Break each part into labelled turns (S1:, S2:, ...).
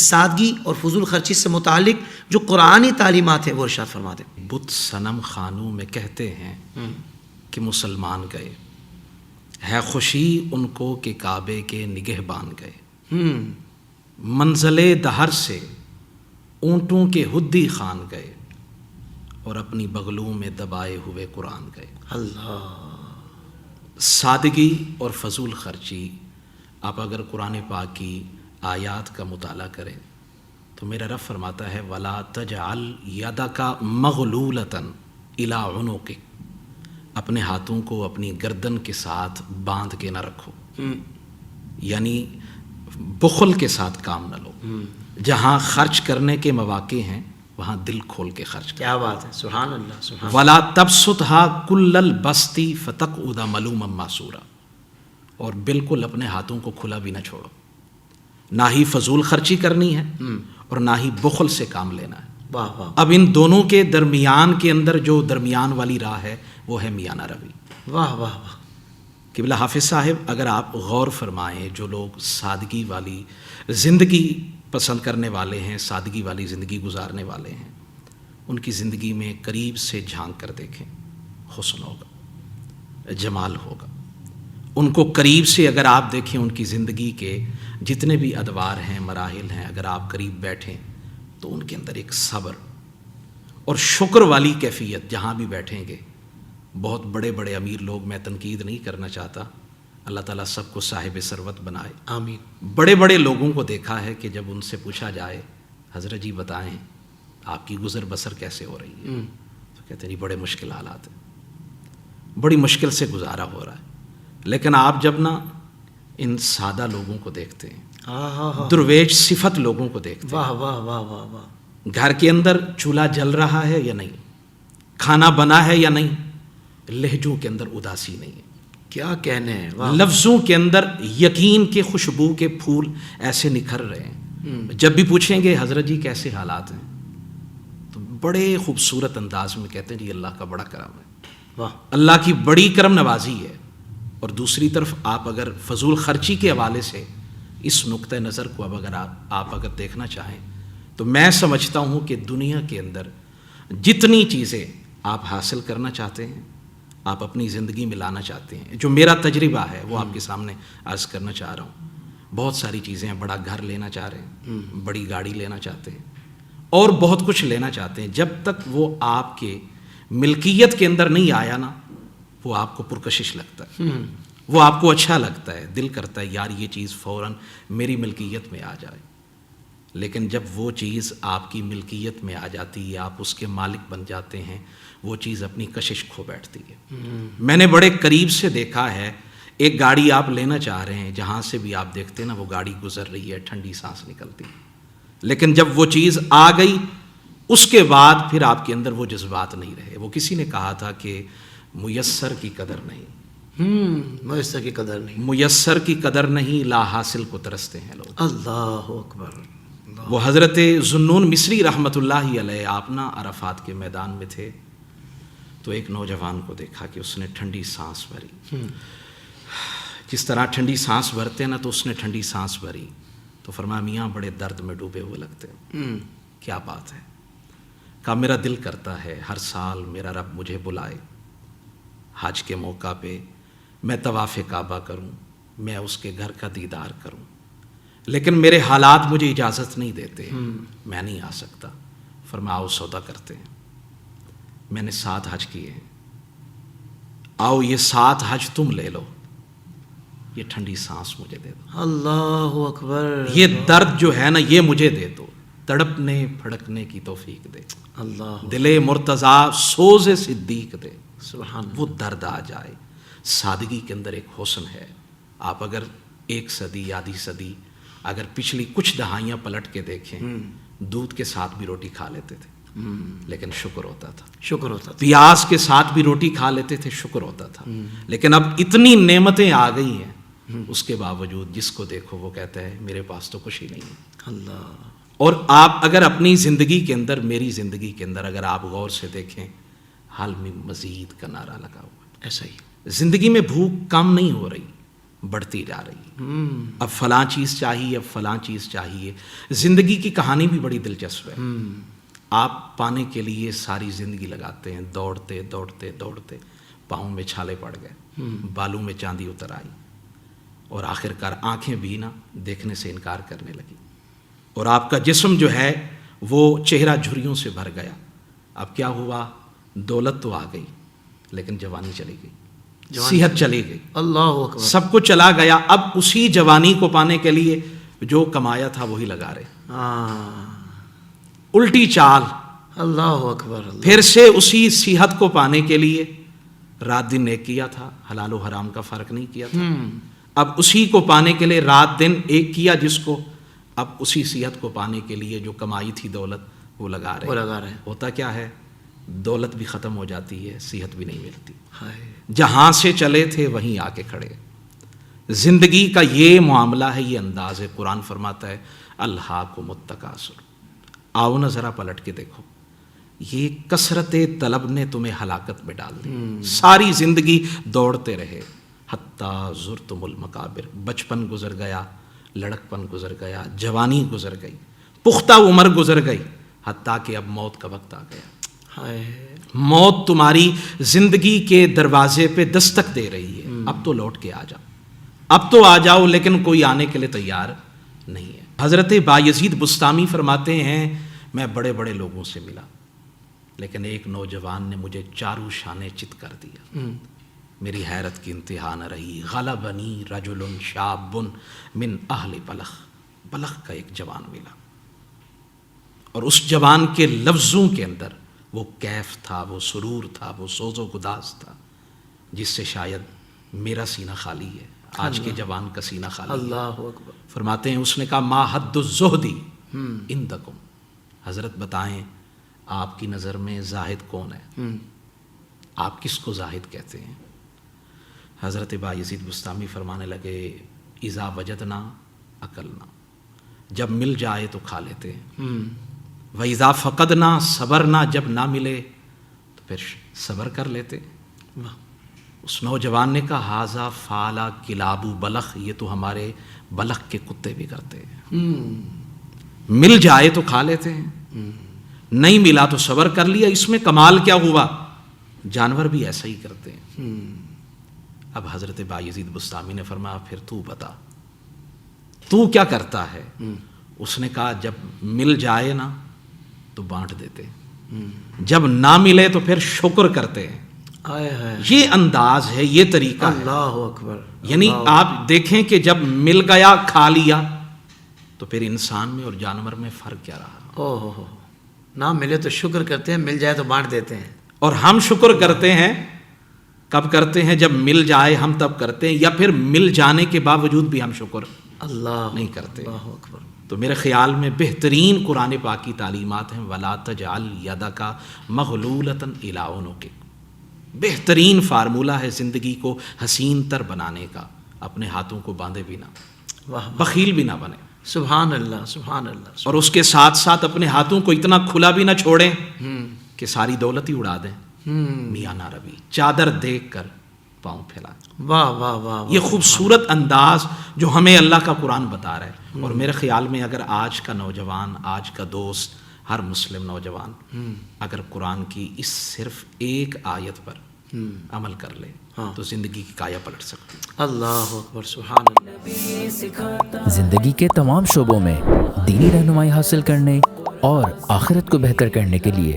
S1: سادگی اور فضول خرچی سے متعلق جو قرآنی تعلیمات ہیں وہ ارشاد فرما دیں۔
S2: بت صنم خانوں میں کہتے ہیں کہ مسلمان گئے، ہے خوشی ان کو کہ کعبے کے نگہبان گئے، منزل دہر سے اونٹوں کے حدی خان گئے، اور اپنی بغلوں میں دبائے ہوئے قرآن گئے۔
S1: اللہ،
S2: سادگی اور فضول خرچی، آپ اگر قرآن پاک کی آیات کا مطالعہ کریں تو میرا رب فرماتا ہے وَلَا تَجْعَلْ يَدَكَ مَغْلُولَةً إِلَىٰ عُنُقِكَ، اپنے ہاتھوں کو اپنی گردن کے ساتھ باندھ کے نہ رکھو، یعنی بخل کے ساتھ کام نہ لو، جہاں خرچ کرنے کے مواقع ہیں وہاں دل کھول کے خرچ کرو۔
S1: کیا بات ہے، سبحان اللہ، سبحان
S2: وَلَا تَبْسُطْهَا كُلَّ الْبَسْطِ فَتَقْعُدَ مَلُومًا مَّحْسُورًا، اور بالکل اپنے ہاتھوں کو کھلا بھی نہ چھوڑو، نہ ہی فضول خرچی کرنی ہے اور نہ ہی بخل سے کام لینا ہے۔
S1: واہ واہ،
S2: اب ان دونوں کے درمیان کے اندر جو درمیان والی راہ ہے وہ ہے میانہ روی۔
S1: واہ واہ واہ،
S2: قبلہ حافظ صاحب، اگر آپ غور فرمائیں، جو لوگ سادگی والی زندگی پسند کرنے والے ہیں، سادگی والی زندگی گزارنے والے ہیں، ان کی زندگی میں قریب سے جھانک کر دیکھیں، حسن ہوگا، جمال ہوگا۔ ان کو قریب سے اگر آپ دیکھیں، ان کی زندگی کے جتنے بھی ادوار ہیں، مراحل ہیں، اگر آپ قریب بیٹھیں تو ان کے اندر ایک صبر اور شکر والی کیفیت، جہاں بھی بیٹھیں گے۔ بہت بڑے بڑے امیر لوگ، میں تنقید نہیں کرنا چاہتا، اللہ تعالیٰ سب کو صاحب ثروت بنائے،
S1: آمین۔
S2: بڑے بڑے لوگوں کو دیکھا ہے کہ جب ان سے پوچھا جائے حضرت جی بتائیں آپ کی گزر بسر کیسے ہو رہی ہے، تو کہتے ہیں جی بڑے مشکل حالات ہیں، بڑی مشکل سے گزارا ہو رہا ہے۔ لیکن آپ جب نا ان سادہ لوگوں کو دیکھتے ہیں، درویش صفت لوگوں کو دیکھتے ہیں،
S1: واہ واہ واہ واہ واہ،
S2: گھر کے اندر چولہا جل رہا ہے یا نہیں، کھانا بنا ہے یا نہیں، لہجوں کے اندر اداسی نہیں ہے،
S1: کیا کہنے ہیں، واہ،
S2: لفظوں کے اندر یقین کے خوشبو کے پھول ایسے نکھر رہے ہیں۔ جب بھی پوچھیں گے حضرت جی کیسے حالات ہیں، تو بڑے خوبصورت انداز میں کہتے ہیں جی اللہ کا بڑا کرم ہے،
S1: واہ،
S2: اللہ کی بڑی کرم نوازی ہے۔ اور دوسری طرف آپ اگر فضول خرچی کے حوالے سے اس نقطۂ نظر کو اب اگر آپ اگر دیکھنا چاہیں تو میں سمجھتا ہوں کہ دنیا کے اندر جتنی چیزیں آپ حاصل کرنا چاہتے ہیں، آپ اپنی زندگی میں لانا چاہتے ہیں، جو میرا تجربہ ہے وہ آپ کے سامنے عرض کرنا چاہ رہا ہوں۔ بہت ساری چیزیں ہیں، بڑا گھر لینا چاہ رہے ہیں، بڑی گاڑی لینا چاہتے ہیں، اور بہت کچھ لینا چاہتے ہیں، جب تک وہ آپ کے ملکیت کے اندر نہیں آیا نا، وہ آپ کو پرکشش لگتا ہے، وہ آپ کو اچھا لگتا ہے، دل کرتا ہے یار یہ چیز فوراً میری ملکیت میں آ جائے۔ لیکن جب وہ چیز آپ کی ملکیت میں آ جاتی ہے، آپ اس کے مالک بن جاتے ہیں، وہ چیز اپنی کشش کھو بیٹھتی ہے۔ میں نے بڑے قریب سے دیکھا ہے، ایک گاڑی آپ لینا چاہ رہے ہیں، جہاں سے بھی آپ دیکھتے ہیں نا وہ گاڑی گزر رہی ہے، ٹھنڈی سانس نکلتی ہے، لیکن جب وہ چیز آ گئی اس کے بعد پھر آپ کے اندر وہ جذبات نہیں رہے۔ وہ کسی نے کہا تھا کہ میسر کی قدر نہیں،
S1: میسر کی قدر نہیں،
S2: میسر کی قدر نہیں، لا حاصل کو ترستے ہیں لوگ۔
S1: اللہ اکبر،
S2: وہ حضرت ذوالنون مصری رحمۃ اللہ علیہ، آپ نا عرفات کے میدان میں تھے تو ایک نوجوان کو دیکھا کہ اس نے ٹھنڈی سانس بھری، جس طرح ٹھنڈی سانس بھرتے ہیں نا، تو اس نے ٹھنڈی سانس بھری تو فرمایا میاں بڑے درد میں ڈوبے ہوئے لگتے ہیں۔ کیا بات ہے؟ کہا میرا دل کرتا ہے ہر سال میرا رب مجھے بلائے، حج کے موقع پہ میں طواف کعبہ کروں، میں اس کے گھر کا دیدار کروں، لیکن میرے حالات مجھے اجازت نہیں دیتے، میں نہیں آ سکتا۔ فرمایا آؤ سودا کرتے ہیں، میں نے 7 حج کیے ہیں، آؤ یہ 7 حج تم لے لو، یہ ٹھنڈی سانس مجھے دے دو،
S1: اللہ اکبر،
S2: یہ درد جو ہے نا یہ مجھے دے دو، تڑپنے پھڑکنے کی توفیق دے،
S1: اللہ،
S2: دل مرتضیٰ سوز صدیق دے،
S1: سبحان،
S2: وہ درد آ جائے۔ سادگی کے اندر ایک حسن ہے۔ آپ اگر 1 صدی آدھی صدی اگر پچھلی کچھ دہائیاں پلٹ کے دیکھیں، دودھ کے ساتھ بھی روٹی کھا لیتے تھے لیکن شکر ہوتا تھا،
S1: شکر ہوتا تھا،
S2: پیاز کے ساتھ بھی روٹی کھا لیتے تھے، شکر ہوتا تھا۔ لیکن اب اتنی نعمتیں آ گئی ہیں، اس کے باوجود جس کو دیکھو وہ کہتا ہے میرے پاس تو کچھ ہی نہیں ہے۔
S1: اللہ،
S2: اور آپ اگر اپنی زندگی کے اندر، میری زندگی کے اندر اگر آپ غور سے دیکھیں، حال میں مزید کا نعرہ لگا ہوا ہے،
S1: ایسا ہی،
S2: زندگی میں بھوک کم نہیں ہو رہی بڑھتی جا رہی ہے. اب فلاں چیز چاہیے، اب فلاں چیز چاہیے. زندگی کی کہانی بھی بڑی دلچسپ ہے. آپ پانے کے لیے ساری زندگی لگاتے ہیں، دوڑتے دوڑتے دوڑتے پاؤں میں چھالے پڑ گئے، بالوں میں چاندی اتر آئی، اور آخر کار آنکھیں بھی نہ دیکھنے سے انکار کرنے لگی، اور آپ کا جسم جو ہے وہ چہرہ جھریوں سے بھر گیا. اب کیا ہوا؟ دولت تو آ گئی لیکن جوانی چلی گئی، صحت چلی گئی،
S1: اللہ اکبر،
S2: سب کچھ چلا گیا. اب اسی جوانی کو پانے کے لیے جو کمایا تھا وہی لگا رہے. الٹی چال.
S1: اللہ اکبر.
S2: پھر سے اسی صحت کو پانے کے لیے رات دن ایک کیا تھا، حلال و حرام کا فرق نہیں کیا تھا. اب اسی کو پانے کے لیے رات دن ایک کیا جس کو، اب اسی صحت کو پانے کے لیے جو کمائی تھی دولت وہ لگا رہے. ہوتا کیا ہے؟ دولت بھی ختم ہو جاتی ہے، صحت بھی نہیں ملتی. جہاں سے چلے تھے وہیں آ کے کھڑے. زندگی کا یہ معاملہ ہے، یہ انداز ہے. قرآن فرماتا ہے الہاکم التکاثر. آؤ نا ذرا پلٹ کے دیکھو، یہ کثرت طلب نے تمہیں ہلاکت میں ڈال دی. ساری زندگی دوڑتے رہے، حتیٰ زرتم المقابر. بچپن گزر گیا، لڑکپن گزر گیا، جوانی گزر گئی، پختہ عمر گزر گئی، حتیٰ کہ اب موت کا وقت آ گیا. موت تمہاری زندگی کے دروازے پہ دستک دے رہی ہے. اب تو لوٹ کے آ جاؤ، اب تو آ جاؤ، لیکن کوئی آنے کے لیے تیار نہیں ہے. حضرت بایزید بستامی فرماتے ہیں میں بڑے بڑے لوگوں سے ملا، لیکن ایک نوجوان نے مجھے چاروں شانے چت کر دیا. میری حیرت کی انتہا نہ رہی. غلبنی رجل شاب من اہل بلخ. بلخ کا ایک جوان ملا، اور اس جوان کے لفظوں کے اندر وہ کیف تھا، وہ سرور تھا، وہ سوز و گداز تھا، جس سے شاید میرا سینہ خالی ہے، آج کے جوان کا سینہ خالی ہے.
S1: اللہ اکبر.
S2: فرماتے ہیں اس نے کہا ما حد الزہدی عندکم. حضرت بتائیں آپ کی نظر میں زاہد کون ہے؟ آپ کس کو زاہد کہتے ہیں؟ حضرت بایزید بستامی فرمانے لگے اذا وجدنا اکلنا. جب مل جائے تو کھا لیتے ہیں. وَإِذَا فَقَدْنَا صبرنا. جب نہ ملے تو پھر صبر کر لیتے. اس نوجوان نے کہا ہاذا فعل کلاب بلخ. یہ تو ہمارے بلخ کے کتے بھی کرتے ہیں. مل جائے تو کھا لیتے ہیں، نہیں ملا تو صبر کر لیا. اس میں کمال کیا ہوا؟ جانور بھی ایسا ہی کرتے ہیں. اب حضرت بایزید بستامی نے فرمایا پھر تو بتا تو کیا کرتا ہے؟ اس نے کہا جب مل جائے نا تو بانٹ دیتے، جب نہ ملے تو پھر شکر کرتے ہیں. یہ انداز ہے، یہ طریقہ ہے.
S1: اللہ اکبر.
S2: یعنی آپ دیکھیں کہ جب مل گیا کھا لیا تو پھر انسان میں اور جانور میں فرق کیا رہا؟
S1: نہ ملے تو شکر کرتے ہیں، مل جائے تو بانٹ دیتے ہیں.
S2: اور ہم شکر کرتے ہیں کب کرتے ہیں؟ جب مل جائے ہم تب کرتے ہیں، یا پھر مل جانے کے باوجود بھی ہم شکر
S1: اللہ
S2: نہیں کرتے.
S1: اللہ اکبر.
S2: تو میرے خیال میں بہترین قرآن پاک کی تعلیمات ہیں وَلَا تَجْعَلْ يَدَكَ مَغْلُولَةً إِلَىٰ عُنُقِكَ. بہترین فارمولہ ہے زندگی کو حسین تر بنانے کا. اپنے ہاتھوں کو باندھے بھی نہ، بخیل بھی نہ بنے.
S1: سبحان اللہ سبحان اللہ.
S2: اور اس کے ساتھ ساتھ اپنے ہاتھوں کو اتنا کھلا بھی نہ چھوڑیں کہ ساری دولت ہی اڑا دیں. میاں ناروی چادر دیکھ کر پاؤں پھیلا.
S1: واہ واہ واہ.
S2: یہ خوبصورت انداز جو ہمیں اللہ کا قرآن بتا رہا ہے. اور میرے خیال میں اگر آج کا نوجوان، آج کا دوست، ہر مسلم نوجوان اگر قرآن کی اس صرف ایک آیت پر عمل کر لے تو زندگی کی کایا پلٹ سکتی.
S1: اللہ اکبر. سبحان اللہ.
S3: زندگی کے تمام شعبوں میں دینی رہنمائی حاصل کرنے اور آخرت کو بہتر کرنے کے لیے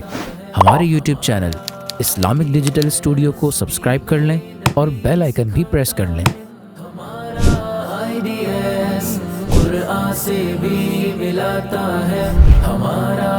S3: ہمارے YouTube channel Islamic digital studio کو سبسکرائب کر لیں اور بیل آئیکن بھی پریس کر لیں. قرآن سے بھی ملاتا ہے ہمارا